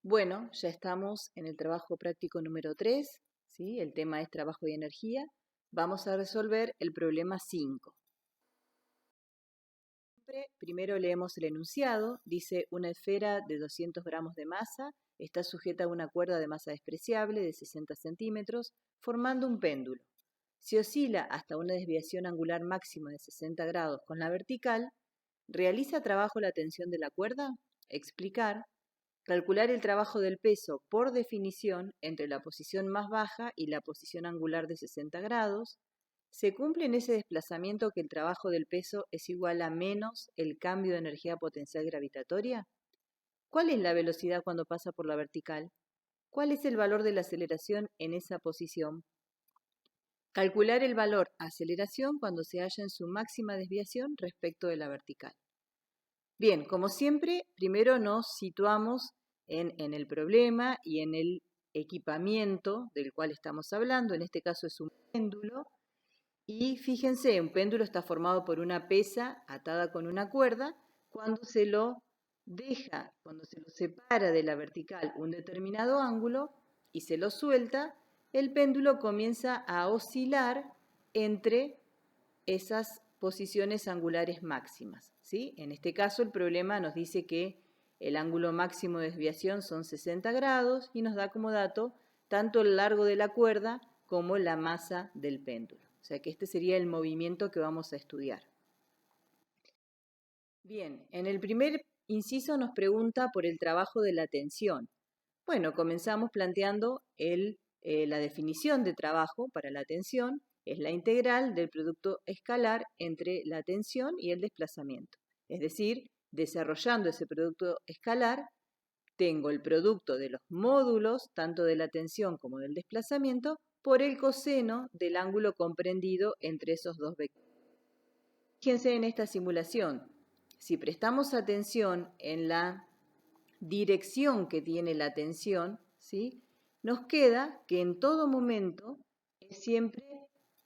Bueno, ya estamos en el trabajo práctico número 3, ¿sí? El tema es trabajo y energía. Vamos a resolver el problema 5. Primero leemos el enunciado. Dice, una esfera de 200 gramos de masa está sujeta a una cuerda de masa despreciable de 60 centímetros, formando un péndulo. Si oscila hasta una desviación angular máxima de 60 grados con la vertical, ¿realiza trabajo la tensión de la cuerda? Explicar. Calcular el trabajo del peso por definición entre la posición más baja y la posición angular de 60 grados. ¿Se cumple en ese desplazamiento que el trabajo del peso es igual a menos el cambio de energía potencial gravitatoria? ¿Cuál es la velocidad cuando pasa por la vertical? ¿Cuál es el valor de la aceleración en esa posición? Calcular el valor aceleración cuando se halla en su máxima desviación respecto de la vertical. Bien, como siempre, primero nos situamos en el problema y en el equipamiento del cual estamos hablando. En este caso es un péndulo. Y fíjense, un péndulo está formado por una pesa atada con una cuerda. Cuando se lo deja, cuando se lo separa de la vertical un determinado ángulo y se lo suelta, el péndulo comienza a oscilar entre esas posiciones angulares máximas, ¿sí? En este caso el problema nos dice que el ángulo máximo de desviación son 60 grados y nos da como dato tanto el largo de la cuerda como la masa del péndulo. O sea que este sería el movimiento que vamos a estudiar. Bien, en el primer inciso nos pregunta por el trabajo de la tensión. Bueno, comenzamos planteando la definición de trabajo para la tensión. Es la integral del producto escalar entre la tensión y el desplazamiento. Es decir, desarrollando ese producto escalar, tengo el producto de los módulos, tanto de la tensión como del desplazamiento, por el coseno del ángulo comprendido entre esos dos vectores. Fíjense en esta simulación. Si prestamos atención en la dirección que tiene la tensión, ¿sí? Nos queda que en todo momento es siempre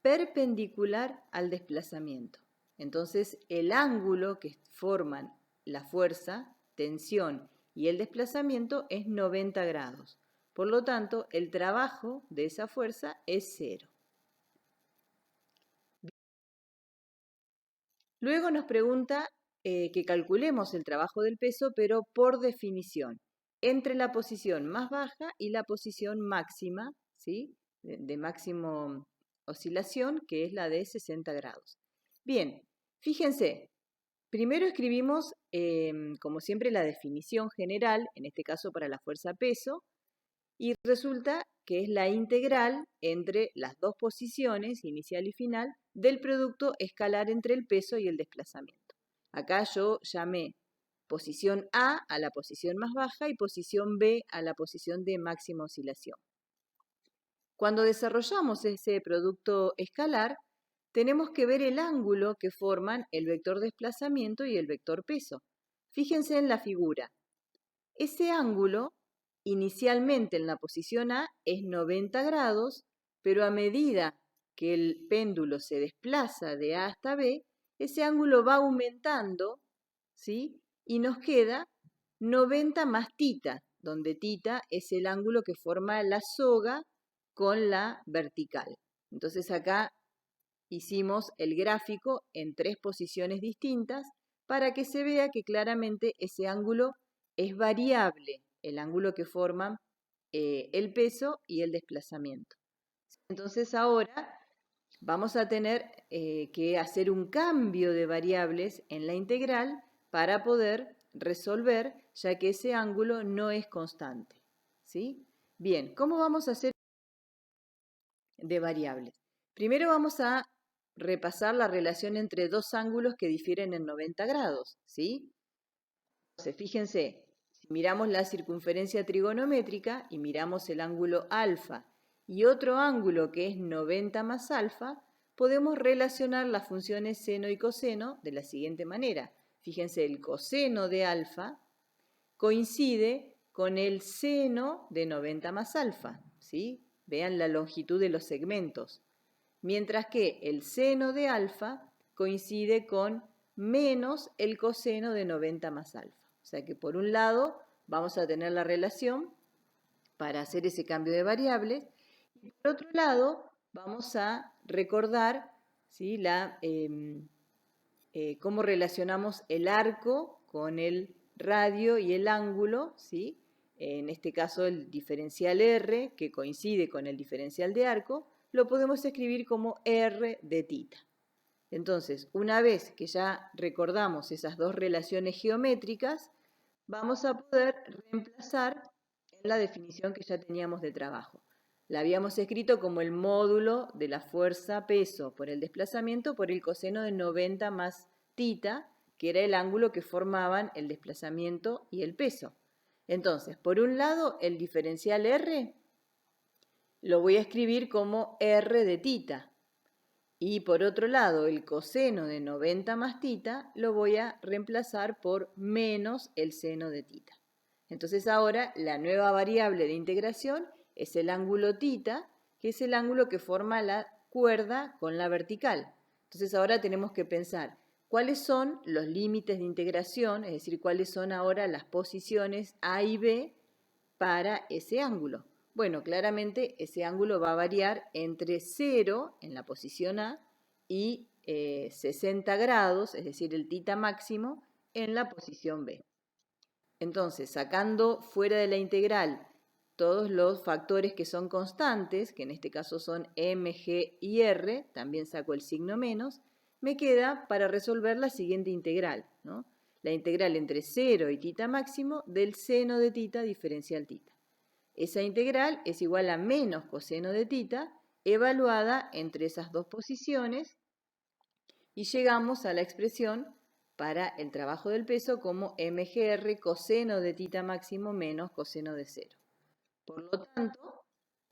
perpendicular al desplazamiento. Entonces, el ángulo que forman la fuerza, tensión y el desplazamiento es 90 grados. Por lo tanto, el trabajo de esa fuerza es 0. Luego nos pregunta que calculemos el trabajo del peso, pero por definición, entre la posición más baja y la posición máxima, ¿sí? de máximo oscilación, que es la de 60 grados. Bien, fíjense, primero escribimos, como siempre, la definición general, en este caso para la fuerza peso, y resulta que es la integral entre las dos posiciones, inicial y final, del producto escalar entre el peso y el desplazamiento. Acá yo llamé posición A a la posición más baja y posición B a la posición de máxima oscilación. Cuando desarrollamos ese producto escalar, tenemos que ver el ángulo que forman el vector desplazamiento y el vector peso. Fíjense en la figura. Ese ángulo, inicialmente en la posición A, es 90 grados, pero a medida que el péndulo se desplaza de A hasta B, ese ángulo va aumentando, ¿sí? Y nos queda 90 más θ, donde θ es el ángulo que forma la soga con la vertical. Entonces acá hicimos el gráfico en 3 posiciones distintas para que se vea que claramente ese ángulo es variable, el ángulo que forman el peso y el desplazamiento. Entonces ahora vamos a tener que hacer un cambio de variables en la integral para poder resolver, ya que ese ángulo no es constante. ¿Sí? Bien, ¿cómo vamos a hacer de variables? Primero vamos a repasar la relación entre dos ángulos que difieren en 90 grados. ¿Sí? Entonces, fíjense, si miramos la circunferencia trigonométrica y miramos el ángulo alfa y otro ángulo que es 90 más alfa, podemos relacionar las funciones seno y coseno de la siguiente manera. Fíjense, el coseno de alfa coincide con el seno de 90 más alfa, ¿sí? Vean la longitud de los segmentos. Mientras que el seno de alfa coincide con menos el coseno de 90 más alfa. O sea que por un lado vamos a tener la relación para hacer ese cambio de variables. Y por otro lado, vamos a recordar, ¿sí?, cómo relacionamos el arco con el radio y el ángulo, ¿sí? En este caso el diferencial R, que coincide con el diferencial de arco, lo podemos escribir como R de tita. Entonces, una vez que ya recordamos esas dos relaciones geométricas, vamos a poder reemplazar en la definición que ya teníamos de trabajo. La habíamos escrito como el módulo de la fuerza peso por el desplazamiento por el coseno de 90 más tita, que era el ángulo que formaban el desplazamiento y el peso. Entonces, por un lado, el diferencial R lo voy a escribir como R de tita. Y por otro lado, el coseno de 90 más tita lo voy a reemplazar por menos el seno de tita. Entonces ahora la nueva variable de integración es el ángulo tita, que es el ángulo que forma la cuerda con la vertical. Entonces ahora tenemos que pensar cuáles son los límites de integración, es decir, cuáles son ahora las posiciones A y B para ese ángulo. Bueno, claramente ese ángulo va a variar entre 0 en la posición A y 60 grados, es decir, el tita máximo, en la posición B. Entonces, sacando fuera de la integral todos los factores que son constantes, que en este caso son M, G y R, también saco el signo menos, me queda para resolver la siguiente integral, ¿no? La integral entre 0 y tita máximo del seno de tita diferencial tita. Esa integral es igual a menos coseno de tita, evaluada entre esas dos posiciones, y llegamos a la expresión para el trabajo del peso como mgr coseno de tita máximo menos coseno de 0. Por lo tanto,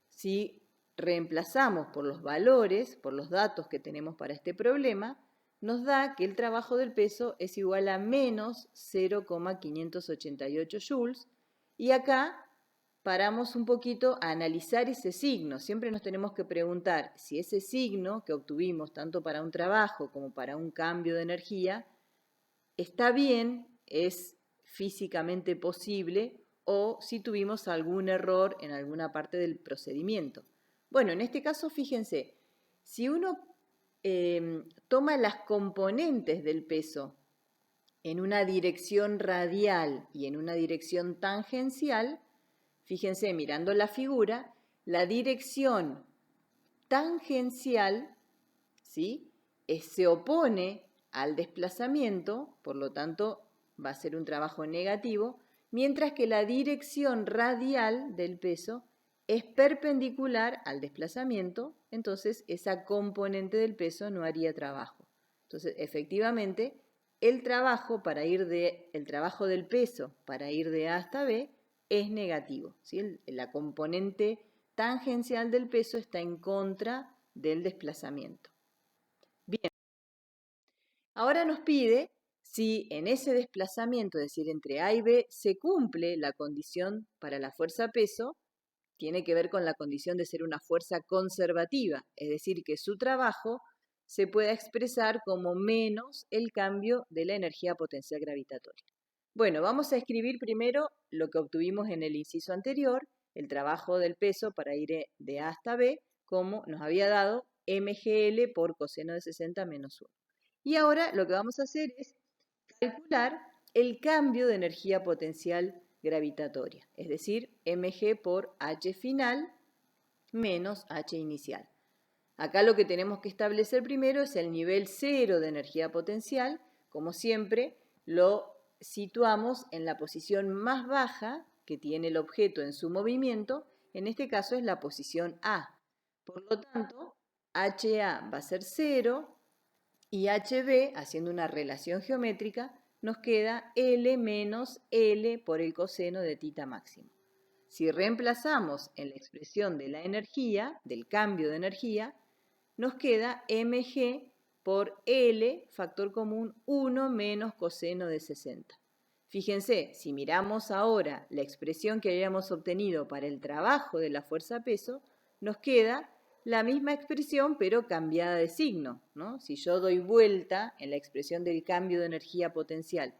si reemplazamos por los valores, por los datos que tenemos para este problema, nos da que el trabajo del peso es igual a menos 0,588 joules, y acá paramos un poquito a analizar ese signo. Siempre nos tenemos que preguntar si ese signo que obtuvimos tanto para un trabajo como para un cambio de energía está bien, es físicamente posible, o si tuvimos algún error en alguna parte del procedimiento. Bueno, en este caso, fíjense, si uno toma las componentes del peso en una dirección radial y en una dirección tangencial, fíjense, mirando la figura, la dirección tangencial, ¿sí?, se opone al desplazamiento, por lo tanto va a ser un trabajo negativo, mientras que la dirección radial del peso es perpendicular al desplazamiento, entonces esa componente del peso no haría trabajo. Entonces, efectivamente, el trabajo del peso para ir de A hasta B es negativo, ¿sí? La componente tangencial del peso está en contra del desplazamiento. Bien, ahora nos pide si en ese desplazamiento, es decir, entre A y B, se cumple la condición para la fuerza peso, tiene que ver con la condición de ser una fuerza conservativa, es decir, que su trabajo se pueda expresar como menos el cambio de la energía potencial gravitatoria. Bueno, vamos a escribir primero lo que obtuvimos en el inciso anterior, el trabajo del peso para ir de A hasta B, como nos había dado mgl por coseno de 60 menos 1. Y ahora lo que vamos a hacer es calcular el cambio de energía potencial gravitatoria, es decir, mg por h final menos h inicial. Acá lo que tenemos que establecer primero es el nivel 0 de energía potencial. Como siempre, lo situamos en la posición más baja que tiene el objeto en su movimiento. En este caso es la posición A. Por lo tanto, HA va a ser 0 y HB, haciendo una relación geométrica, nos queda L menos L por el coseno de tita máximo. Si reemplazamos en la expresión de la energía, del cambio de energía, nos queda mg por L, factor común 1 menos coseno de 60. Fíjense, si miramos ahora la expresión que habíamos obtenido para el trabajo de la fuerza peso, nos queda la misma expresión pero cambiada de signo, ¿no? Si yo doy vuelta en la expresión del cambio de energía potencial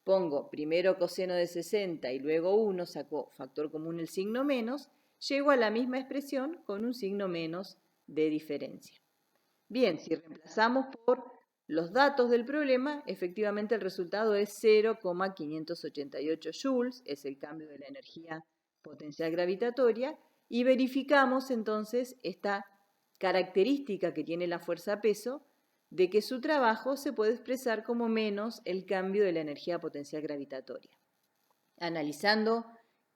pongo primero coseno de 60 y luego 1, saco factor común el signo menos, llego a la misma expresión con un signo menos de diferencia. Bien, si reemplazamos por los datos del problema, efectivamente el resultado es 0,588 joules, es el cambio de la energía potencial gravitatoria, y verificamos entonces esta característica que tiene la fuerza-peso de que su trabajo se puede expresar como menos el cambio de la energía potencial gravitatoria. Analizando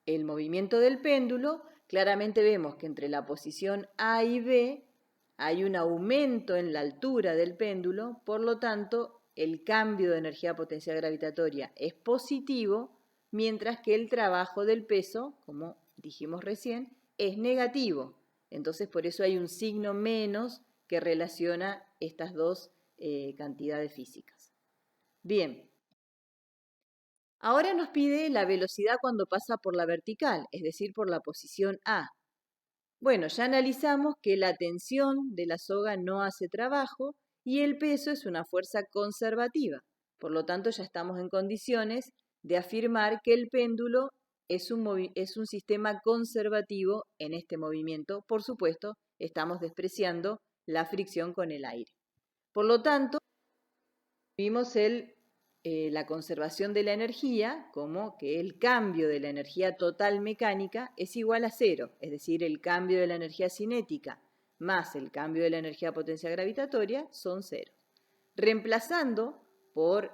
el movimiento del péndulo, claramente vemos que entre la posición A y B hay un aumento en la altura del péndulo, por lo tanto, el cambio de energía potencial gravitatoria es positivo, mientras que el trabajo del peso, como dijimos recién, es negativo. Entonces, por eso hay un signo menos que relaciona estas dos cantidades físicas. Bien. Ahora nos pide la velocidad cuando pasa por la vertical, es decir, por la posición A. Bueno, ya analizamos que la tensión de la soga no hace trabajo y el peso es una fuerza conservativa. Por lo tanto, ya estamos en condiciones de afirmar que el péndulo es un sistema conservativo en este movimiento. Por supuesto, estamos despreciando la fricción con el aire. Por lo tanto, vimos la conservación de la energía como que el cambio de la energía total mecánica es igual a cero, es decir, el cambio de la energía cinética más el cambio de la energía potencial gravitatoria son cero. Reemplazando por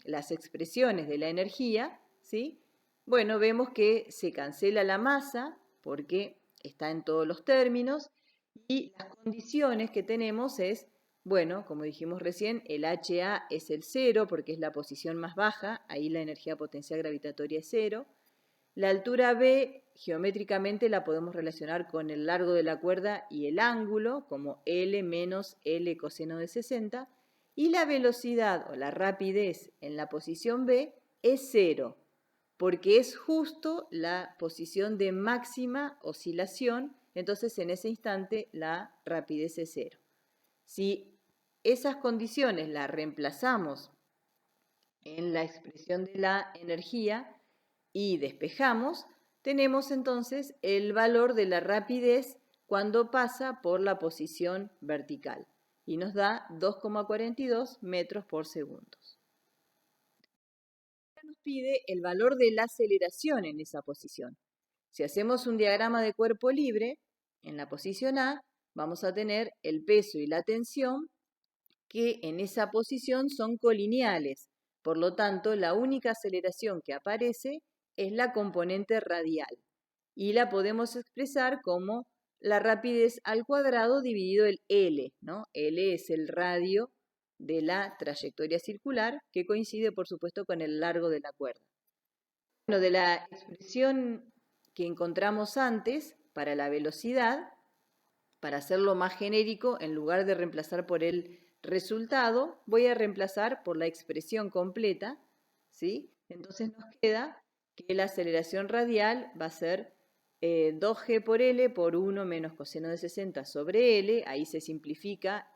las expresiones de la energía, ¿sí? Bueno, vemos que se cancela la masa porque está en todos los términos y las condiciones que tenemos es, bueno, como dijimos recién, el HA es el 0 porque es la posición más baja, ahí la energía potencial gravitatoria es 0. La altura B geométricamente la podemos relacionar con el largo de la cuerda y el ángulo, como L menos L coseno de 60. Y la velocidad o la rapidez en la posición B es 0, porque es justo la posición de máxima oscilación, entonces en ese instante la rapidez es 0. Si esas condiciones las reemplazamos en la expresión de la energía y despejamos, tenemos entonces el valor de la rapidez cuando pasa por la posición vertical y nos da 2,42 metros por segundo. Nos pide el valor de la aceleración en esa posición. Si hacemos un diagrama de cuerpo libre, en la posición A vamos a tener el peso y la tensión que en esa posición son colineales. Por lo tanto, la única aceleración que aparece es la componente radial y la podemos expresar como la rapidez al cuadrado dividido el L, ¿no? L es el radio de la trayectoria circular que coincide, por supuesto, con el largo de la cuerda. Bueno, de la expresión que encontramos antes para la velocidad, para hacerlo más genérico, en lugar de reemplazar por el resultado, voy a reemplazar por la expresión completa, ¿sí? Entonces nos queda que la aceleración radial va a ser 2G por L por 1 menos coseno de 60 sobre L, ahí se simplifica,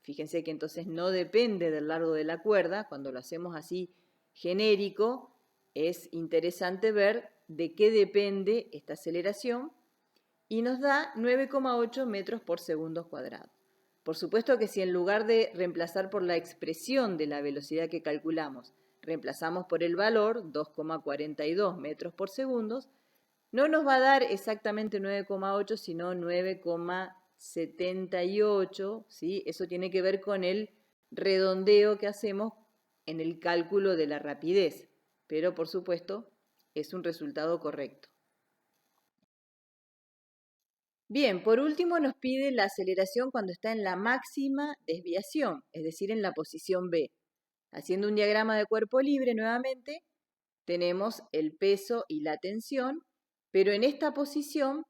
fíjense que entonces no depende del largo de la cuerda, cuando lo hacemos así genérico, es interesante ver de qué depende esta aceleración, y nos da 9,8 metros por segundo cuadrado. Por supuesto que si en lugar de reemplazar por la expresión de la velocidad que calculamos, reemplazamos por el valor 2,42 metros por segundo, no nos va a dar exactamente 9,8, sino 9,78, ¿sí? Eso tiene que ver con el redondeo que hacemos en el cálculo de la rapidez, pero por supuesto es un resultado correcto. Bien, por último nos pide la aceleración cuando está en la máxima desviación, es decir, en la posición B. Haciendo un diagrama de cuerpo libre nuevamente, tenemos el peso y la tensión, pero en esta posición,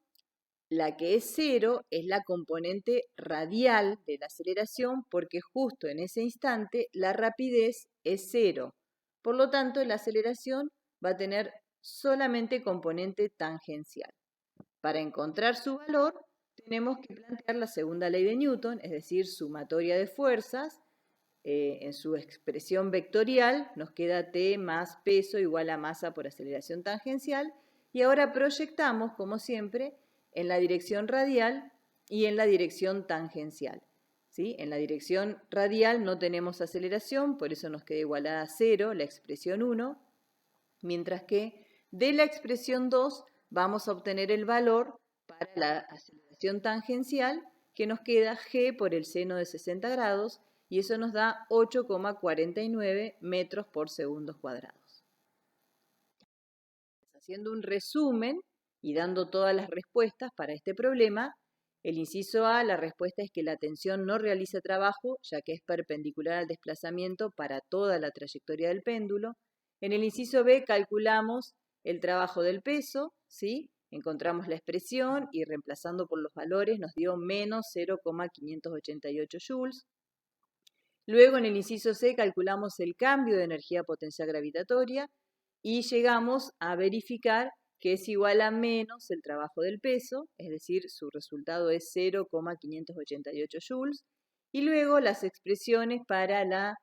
la que es 0 es la componente radial de la aceleración porque justo en ese instante la rapidez es 0. Por lo tanto, la aceleración va a tener solamente componente tangencial. Para encontrar su valor, tenemos que plantear la segunda ley de Newton, es decir, sumatoria de fuerzas, en su expresión vectorial, nos queda t más peso igual a masa por aceleración tangencial. Y ahora proyectamos, como siempre, en la dirección radial y en la dirección tangencial. ¿Sí? En la dirección radial no tenemos aceleración, por eso nos queda igualada a 0 la expresión 1, mientras que de la expresión 2 vamos a obtener el valor para la aceleración tangencial, que nos queda g por el seno de 60 grados, y eso nos da 8,49 metros por segundos cuadrados. Haciendo un resumen y dando todas las respuestas para este problema, el inciso A, la respuesta es que la tensión no realiza trabajo, ya que es perpendicular al desplazamiento para toda la trayectoria del péndulo. En el inciso B calculamos el trabajo del peso, ¿sí? Encontramos la expresión y reemplazando por los valores nos dio menos 0,588 joules. Luego en el inciso C calculamos el cambio de energía potencial gravitatoria y llegamos a verificar que es igual a menos el trabajo del peso, es decir, su resultado es 0,588 joules. Y luego las expresiones para la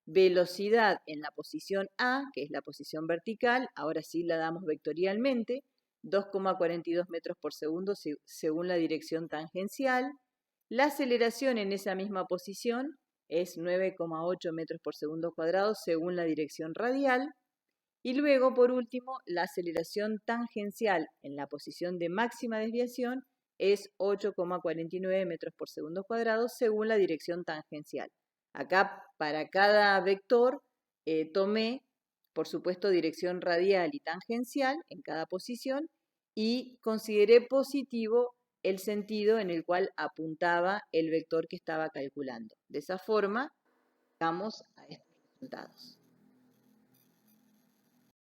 velocidad en la posición A, que es la posición vertical, ahora sí la damos vectorialmente, 2,42 metros por segundo según la dirección tangencial. La aceleración en esa misma posición es 9,8 metros por segundo cuadrado según la dirección radial. Y luego, por último, la aceleración tangencial en la posición de máxima desviación es 8,49 metros por segundo cuadrado según la dirección tangencial. Acá, para cada vector, tomé, por supuesto, dirección radial y tangencial en cada posición y consideré positivo el sentido en el cual apuntaba el vector que estaba calculando. De esa forma, llegamos a estos resultados.